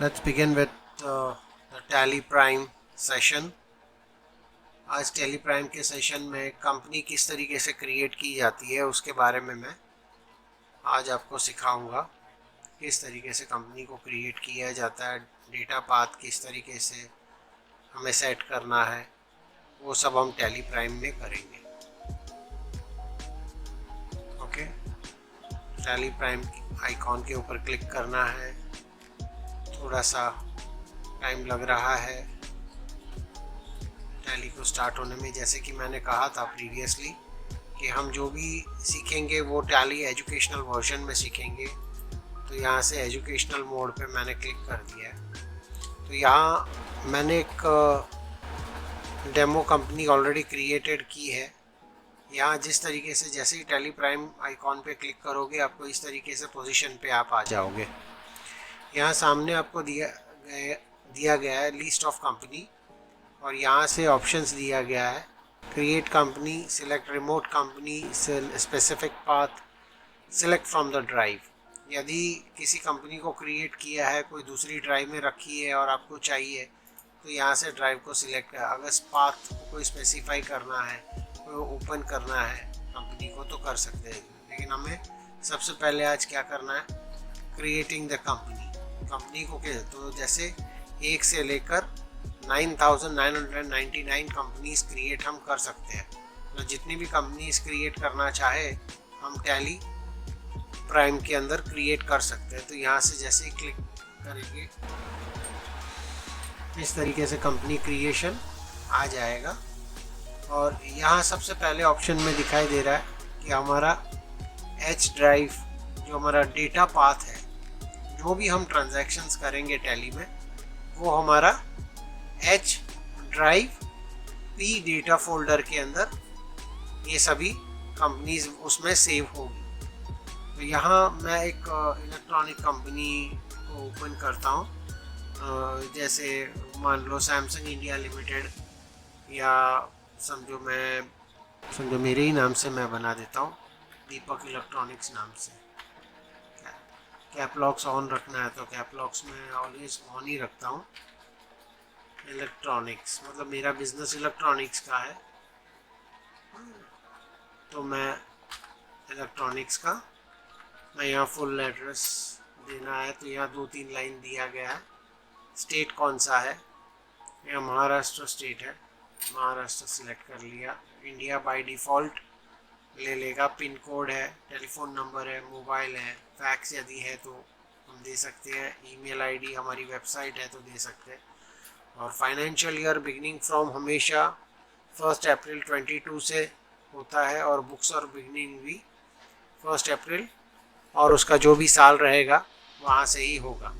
Let's begin with the Tally Prime session. आज Tally Prime के session में company किस तरीके से क्रिएट की जाती है उसके बारे में मैं आज आपको सिखाऊंगा। किस तरीके से कंपनी को क्रिएट किया जाता है, डेटा पाथ किस तरीके से हमें सेट करना है, वो सब हम Tally Prime में करेंगे। ओके, Tally Prime आइकॉन के ऊपर क्लिक करना है। थोड़ा सा टाइम लग रहा है टैली को स्टार्ट होने में। जैसे कि मैंने कहा था प्रीवियसली कि हम जो भी सीखेंगे वो टैली एजुकेशनल वर्जन में सीखेंगे। तो यहाँ से एजुकेशनल मोड पे मैंने क्लिक कर दिया है। तो यहाँ मैंने एक डेमो कंपनी ऑलरेडी क्रिएटेड की है। यहाँ जिस तरीके से जैसे ही टैली प्राइम आइकॉन पे क्लिक करोगे आपको इस तरीके से पोजीशन पे आप आ जाओगे। यहाँ सामने आपको दिया गया है लिस्ट ऑफ कंपनी और यहाँ से ऑप्शंस दिया गया है create company, select remote company, specific path, select from the drive. यदि किसी कंपनी को क्रिएट किया है, कोई दूसरी ड्राइव में रखी है और आपको चाहिए तो यहाँ से ड्राइव को सिलेक्ट कर। अगर पाथ को कोई स्पेसिफाई करना है, कोई ओपन करना है कंपनी को तो कर सकते हैं। लेकिन हमें सबसे पहले आज क्या करना है, क्रिएटिंग द कंपनी को क्या। तो जैसे 1 से लेकर 9,999 कंपनीज क्रिएट हम कर सकते हैं। तो जितनी भी कंपनीज क्रिएट करना चाहे हम टैली प्राइम के अंदर क्रिएट कर सकते हैं। तो यहाँ से जैसे ही क्लिक करेंगे इस तरीके से कंपनी क्रिएशन आ जाएगा। और यहाँ सबसे पहले ऑप्शन में दिखाई दे रहा है कि हमारा एच ड्राइव जो हमारा डेटा पाथ है, जो भी हम ट्रांजैक्शंस करेंगे टैली में वो हमारा H drive P data folder के अंदर ये सभी कंपनीज उसमें सेव होगी। तो यहाँ मैं एक इलेक्ट्रॉनिक कंपनी को ओपन करता हूँ। जैसे मान लो सैमसंग इंडिया लिमिटेड, या समझो मेरे ही नाम से मैं बना देता हूँ, दीपक इलेक्ट्रॉनिक्स नाम से। कैपलॉक्स ऑन रखना है तो कैपलॉक्स में ऑलवेज ऑन ही रखता हूँ। इलेक्ट्रॉनिक्स मतलब मेरा बिजनेस इलेक्ट्रॉनिक्स का है, तो मैं इलेक्ट्रॉनिक्स का मैं यहाँ फुल एड्रेस देना है। तो यहाँ 2-3 लाइन दिया गया है। स्टेट कौन सा है, यहाँ महाराष्ट्र स्टेट है, महाराष्ट्र सिलेक्ट कर लिया। इंडिया बाय डिफ़ॉल्ट ले लेगा। पिन कोड है, टेलीफोन नंबर है, मोबाइल है, फैक्स यदि है तो हम दे सकते हैं, ईमेल आईडी हमारी वेबसाइट है तो दे सकते हैं। और फाइनेंशियल ईयर बिगनिंग फ्रॉम हमेशा 1 अप्रैल 22 से होता है और बुक्स और बिगनिंग भी 1 अप्रैल और उसका जो भी साल रहेगा वहाँ से ही होगा।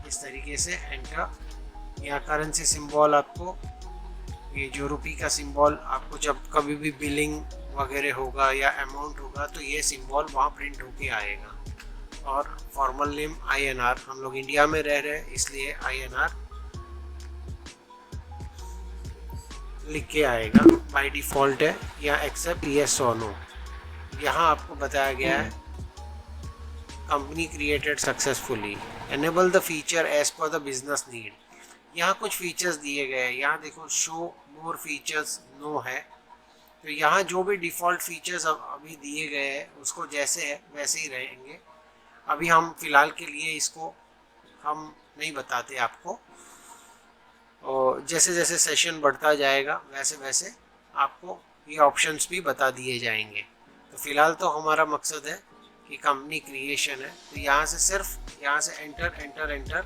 इस तरीके से एंटर। यहाँ करेंसी सिंबल आपको, ये जो रुपी का सिंबल आपको जब कभी भी बिलिंग वगैरह होगा या अमाउंट होगा तो ये सिंबल वहाँ प्रिंट होके आएगा। और फॉर्मल नेम INR, हम लोग इंडिया में रह रहे हैं इसलिए INR लिख के आएगा, बाय डिफ़ॉल्ट है। या एक्सेप्ट येस और नो। यहाँ आपको बताया गया है company created successfully, enable the feature as per the business need. यहाँ कुछ फीचर्स दिए गए हैं। यहाँ देखो शो मोर फीचर्स नो है। तो यहाँ जो भी डिफ़ॉल्ट फीचर्स अभी दिए गए हैं उसको जैसे है वैसे ही रहेंगे। अभी हम फ़िलहाल के लिए इसको हम नहीं बताते आपको, और जैसे जैसे सेशन बढ़ता जाएगा वैसे वैसे आपको ये ऑप्शंस भी बता दिए जाएंगे। तो फ़िलहाल तो हमारा मकसद है कि कंपनी क्रिएशन है। तो यहाँ से सिर्फ यहाँ से एंटर एंटर एंटर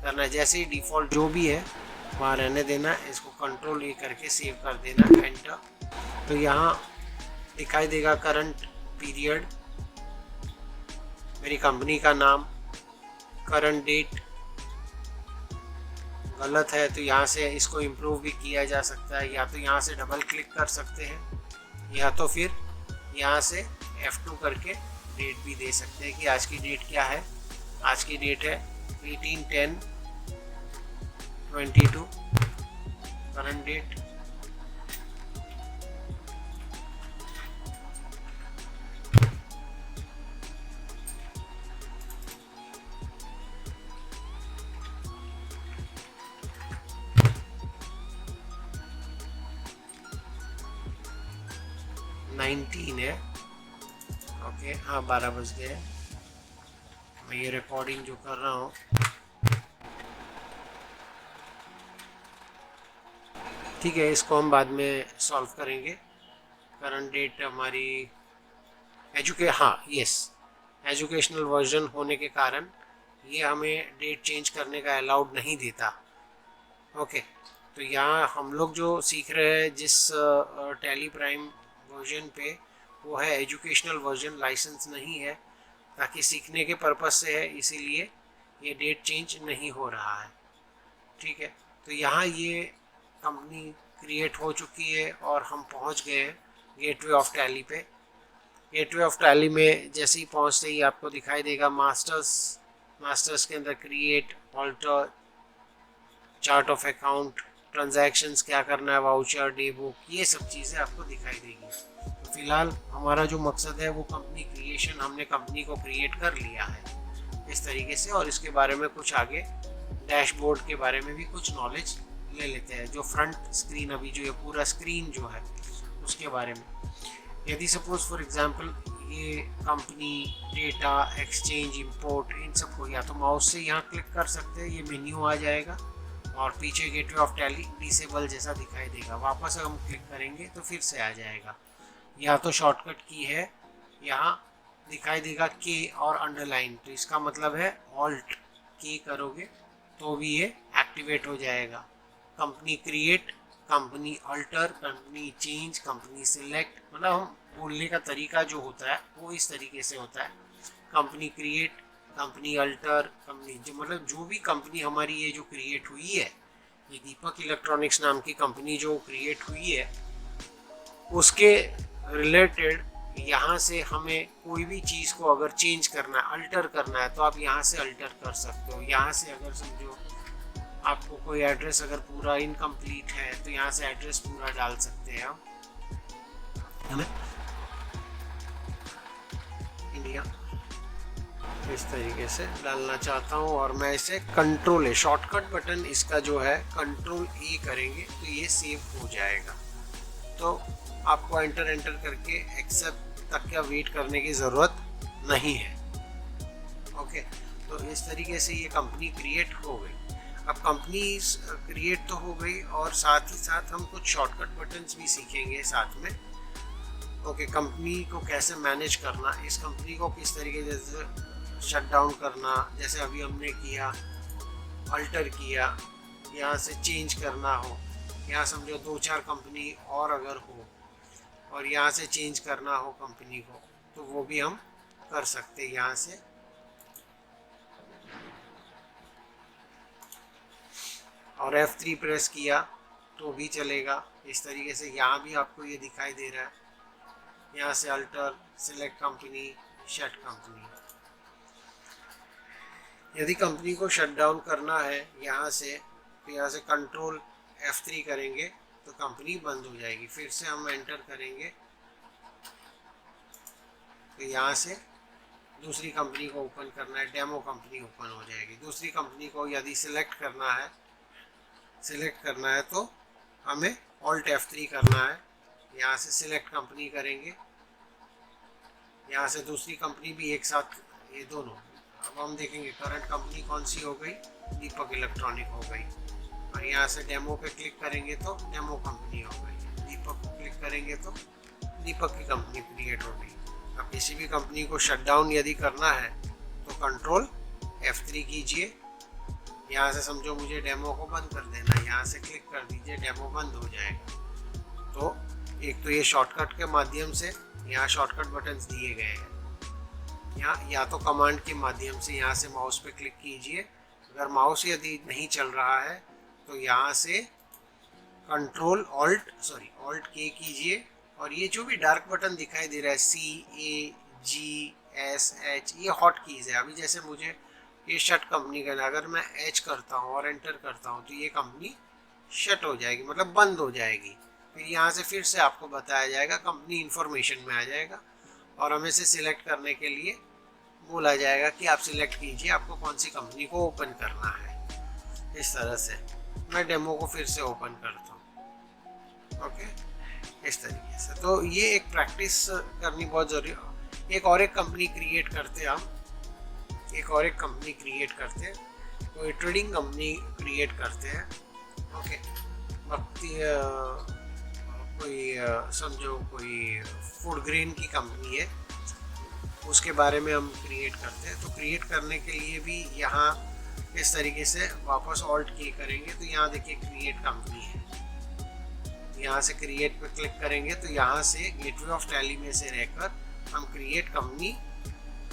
करना है। जैसे ही डिफ़ॉल्ट जो भी है वहाँ रहने देना, इसको कंट्रोल E करके सेव कर देना, एंटर। तो यहाँ दिखाई देगा करंट पीरियड, मेरी कंपनी का नाम, करंट डेट गलत है तो यहाँ से इसको इम्प्रूव भी किया जा सकता है। या तो यहाँ से डबल क्लिक कर सकते हैं, या तो फिर यहाँ से F2 करके डेट भी दे सकते हैं कि आज की डेट क्या है। आज की डेट है 18/10/22 करंट डेट। 19 है। ओके, हाँ 12 बज गए। मैं ये रिकॉर्डिंग जो कर रहा हूँ, ठीक है, इसको हम बाद में सॉल्व करेंगे। करंट डेट हमारी एजुकेशनल वर्जन होने के कारण ये हमें डेट चेंज करने का अलाउड नहीं देता। ओके, तो यहाँ हम लोग जो सीख रहे हैं जिस टैली प्राइम वर्जन पे, वो है एजुकेशनल वर्जन, लाइसेंस नहीं है, ताकि सीखने के पर्पस से है, इसीलिए ये डेट चेंज नहीं हो रहा है। ठीक है, तो यहाँ ये कंपनी क्रिएट हो चुकी है और हम पहुँच गए हैं गेटवे ऑफ टैली पे। गेटवे ऑफ टैली में जैसे ही पहुँचते ही आपको दिखाई देगा मास्टर्स के अंदर create, alter, chart of account, transactions क्या करना है, वाउचर, डे बुक, ये सब चीज़ें आपको दिखाई देगी। तो फिलहाल हमारा जो मकसद है वो कंपनी क्रिएशन, हमने कंपनी को क्रिएट कर लिया है इस तरीके से। और इसके बारे में कुछ आगे डैशबोर्ड के बारे में भी कुछ नॉलेज ले लेते हैं, जो फ्रंट स्क्रीन, अभी जो ये पूरा स्क्रीन जो है उसके बारे में। यदि सपोज फॉर एग्जांपल ये कंपनी, डेटा, एक्सचेंज, इंपोर्ट, इन सब को या तो माउस से यहाँ क्लिक कर सकते हैं, ये मेन्यू आ जाएगा और पीछे गेटवे ऑफ टैली डिसेबल जैसा दिखाई देगा। वापस अगर हम क्लिक करेंगे तो फिर से आ जाएगा। या तो शॉर्टकट की है, यहाँ दिखाई देगा के और अंडरलाइन, तो इसका मतलब है ऑल्ट के करोगे तो भी ये एक्टिवेट हो जाएगा। Company create, company alter, company change, company select, मतलब हम बोलने का तरीका जो होता है वो इस तरीके से होता है। Company create, company alter, company जो मतलब जो भी कंपनी हमारी ये जो क्रिएट हुई है, ये दीपक इलेक्ट्रॉनिक्स नाम की कंपनी जो क्रिएट हुई है, उसके रिलेटेड यहाँ से हमें कोई भी चीज़ को अगर चेंज करना है, अल्टर करना है, तो आप यहाँ से अल्टर कर सकते हो। यहाँ से अगर समझो आपको कोई एड्रेस अगर पूरा इनकम्प्लीट है तो यहाँ से एड्रेस पूरा डाल सकते हैं हम, है ना, इंडिया, इस तरीके से डालना चाहता हूँ। और मैं इसे कंट्रोल ए, शॉर्टकट बटन इसका जो है कंट्रोल ए करेंगे तो ये सेव हो जाएगा। तो आपको एंटर करके एक्सेप्ट तक का वेट करने की ज़रूरत नहीं है। ओके, तो इस तरीके से ये कंपनी क्रिएट हो गई। अब कंपनी क्रिएट तो हो गई और साथ ही साथ हम कुछ शॉर्टकट बटन्स भी सीखेंगे साथ में। ओके, कंपनी को कैसे मैनेज करना, इस कंपनी को किस तरीके से शट डाउन करना, जैसे अभी हमने किया, अल्टर किया, यहाँ से चेंज करना हो, यहाँ समझो 2-4 कंपनी और अगर हो और यहाँ से चेंज करना हो कंपनी को, तो वो भी हम कर सकते हैं यहाँ से। और F3 प्रेस किया तो भी चलेगा इस तरीके से। यहाँ भी आपको ये दिखाई दे रहा है, यहाँ से alter, select company, shut company. यदि कंपनी को शट डाउन करना है यहाँ से, तो यहाँ से कंट्रोल F3 करेंगे तो कंपनी बंद हो जाएगी। फिर से हम एंटर करेंगे तो यहाँ से दूसरी कंपनी को ओपन करना है, डेमो कंपनी ओपन हो जाएगी। दूसरी कंपनी को यदि सिलेक्ट करना है तो हमें ऑल्ट F3 करना है, यहाँ से सिलेक्ट कंपनी करेंगे, यहाँ से दूसरी कंपनी भी एक साथ, ये दोनों। अब हम देखेंगे करंट कंपनी कौन सी हो गई, दीपक इलेक्ट्रॉनिक हो गई। और यहाँ से डेमो पे क्लिक करेंगे तो डेमो कंपनी हो गई, दीपक को क्लिक करेंगे तो दीपक की कंपनी क्रिएट हो गई। अब किसी भी कंपनी को शट डाउन यदि करना है तो कंट्रोल F3 कीजिए, यहाँ से समझो मुझे डेमो को बंद कर देना, यहाँ से क्लिक कर दीजिए, डेमो बंद हो जाएगा। तो एक तो ये शॉर्टकट के माध्यम से यहाँ शॉर्टकट बटन्स दिए गए हैं, यहाँ या तो कमांड के माध्यम से यहाँ से माउस पे क्लिक कीजिए। अगर माउस यदि नहीं चल रहा है तो यहाँ से कंट्रोल ऑल्ट के कीजिए। और ये जो भी डार्क बटन दिखाई दे रहा है CAGSH, ये हॉट कीज़ है। अभी जैसे मुझे ये शट कंपनी का, अगर मैं H करता हूँ और एंटर करता हूँ तो ये कंपनी शट हो जाएगी, मतलब बंद हो जाएगी। फिर यहाँ से फिर से आपको बताया जाएगा, कंपनी इंफॉर्मेशन में आ जाएगा और हमें से सिलेक्ट करने के लिए बोला जाएगा कि आप सिलेक्ट कीजिए आपको कौन सी कंपनी को ओपन करना है। इस तरह से मैं डेमो को फिर से ओपन करता हूँ। ओके, इस तरीके से। तो ये एक प्रैक्टिस करनी बहुत ज़रूरी है। एक कंपनी क्रिएट करते हम, एक कंपनी क्रिएट करते हैं, कोई ट्रेडिंग कंपनी क्रिएट करते हैं। ओके, वक्ती कोई समझो कोई फूड ग्रेन की कंपनी है, उसके बारे में हम क्रिएट करते हैं। तो क्रिएट करने के लिए भी यहाँ इस तरीके से वापस ऑल्ट की करेंगे तो यहाँ देखिए क्रिएट कंपनी है, यहाँ से क्रिएट पे क्लिक करेंगे तो यहाँ से गेटवे ऑफ टैली में से रहकर हम क्रिएट कंपनी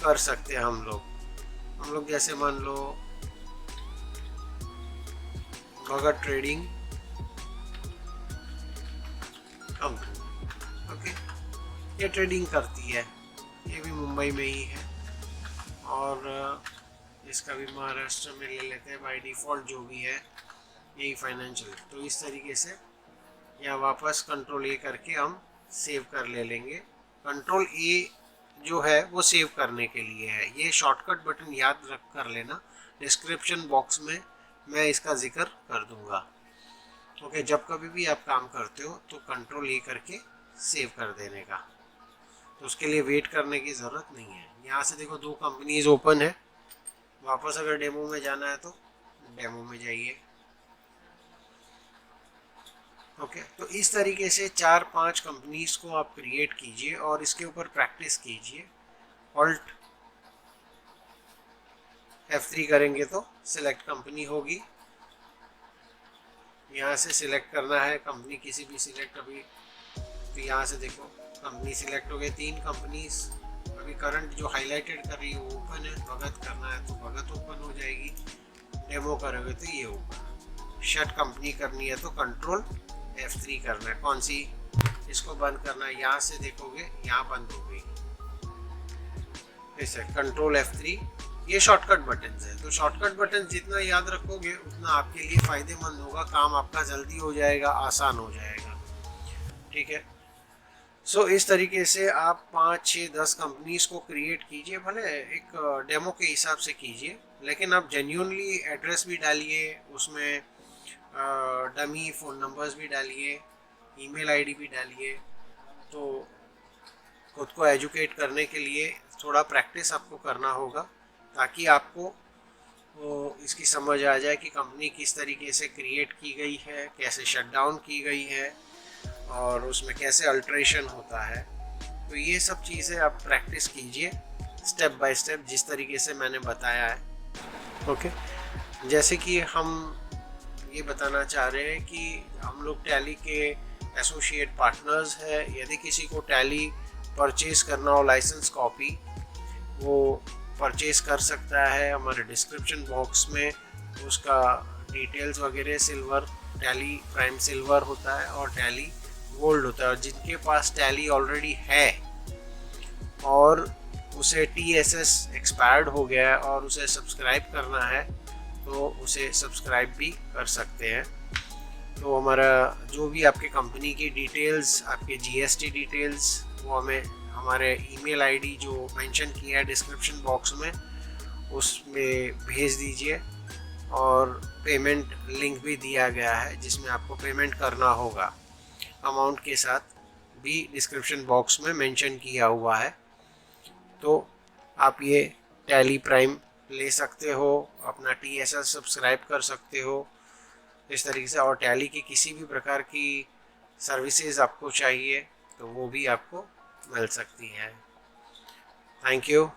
कर सकते हैं। हम लोग जैसे मान लो भगत ट्रेडिंग कंपनी, ओके, ये ट्रेडिंग करती है, ये भी मुंबई में ही है और इसका भी महाराष्ट्र में ले लेते हैं बाय डिफ़ॉल्ट, जो भी है यही फाइनेंशियल। तो इस तरीके से यहाँ वापस कंट्रोल ए करके हम सेव कर लेंगे। कंट्रोल ए जो है वो सेव करने के लिए है, ये शॉर्टकट बटन याद रख कर लेना, डिस्क्रिप्शन बॉक्स में मैं इसका जिक्र कर दूंगा। ओके, जब कभी भी आप काम करते हो तो कंट्रोल ए करके सेव कर देने का, तो उसके लिए वेट करने की ज़रूरत नहीं है। यहाँ से देखो 2 कंपनीज ओपन है, वापस अगर डेमो में जाना है तो डेमो में जाइए। ओके, तो इस तरीके से 4-5 कंपनीज को आप क्रिएट कीजिए और इसके ऊपर प्रैक्टिस कीजिए। ऑल्ट F3 करेंगे तो सिलेक्ट कंपनी होगी, यहाँ से सिलेक्ट करना है कंपनी किसी भी सिलेक्ट अभी, तो यहाँ से देखो कंपनी सिलेक्ट हो गई। 3 कंपनीज अभी करंट जो हाईलाइटेड कर रही है वो ओपन है, भगत करना है तो भगत ओपन हो जाएगी, डेमो करोगे तो ये ओपन। शट कंपनी करनी है तो कंट्रोल F3 करना है, कौन सी, इसको बंद करना है, यहाँ से देखोगे यहाँ बंद हो गई, ऐसे कंट्रोल F3, ये शॉर्टकट बटन है। तो शॉर्टकट बटन जितना याद रखोगे उतना आपके लिए फ़ायदेमंद होगा, काम आपका जल्दी हो जाएगा, आसान हो जाएगा। ठीक है, सो इस तरीके से आप 5, 6, 10 कंपनीज को क्रिएट कीजिए, भले एक डेमो के हिसाब से कीजिए, लेकिन आप जेन्युइनली एड्रेस भी डालिए, उसमें डमी फ़ोन नंबर्स भी डालिए, ईमेल आईडी भी डालिए। तो खुद को एजुकेट करने के लिए थोड़ा प्रैक्टिस आपको करना होगा, ताकि आपको इसकी समझ आ जाए कि कंपनी किस तरीके से क्रिएट की गई है, कैसे शट डाउन की गई है और उसमें कैसे अल्ट्रेशन होता है। तो ये सब चीज़ें आप प्रैक्टिस कीजिए स्टेप बाय स्टेप, जिस तरीके से मैंने बताया है। ओके, जैसे कि हम ये बताना चाह रहे हैं कि हम लोग टैली के एसोसिएट पार्टनर्स हैं। यदि किसी को टैली परचेज़ करना हो लाइसेंस कॉपी, वो परचेज़ कर सकता है हमारे डिस्क्रिप्शन बॉक्स में, उसका डिटेल्स वगैरह सिल्वर, टैली प्राइम सिल्वर होता है और टैली गोल्ड होता है। और जिनके पास टैली ऑलरेडी है और उसे TSS एक्सपायर्ड हो गया है और उसे सब्सक्राइब करना है तो उसे सब्सक्राइब भी कर सकते हैं। तो हमारा जो भी आपके कंपनी की डिटेल्स, आपके GST डिटेल्स, वो हमें हमारे ईमेल आईडी जो मेंशन किया है डिस्क्रिप्शन बॉक्स में उसमें भेज दीजिए। और पेमेंट लिंक भी दिया गया है जिसमें आपको पेमेंट करना होगा, अमाउंट के साथ भी डिस्क्रिप्शन बॉक्स में मेंशन किया हुआ है। तो आप ये टैली प्राइम ले सकते हो, अपना TSS सब्सक्राइब कर सकते हो इस तरीके से। और टैली की किसी भी प्रकार की सर्विसेज आपको चाहिए तो वो भी आपको मिल सकती है। Thank you.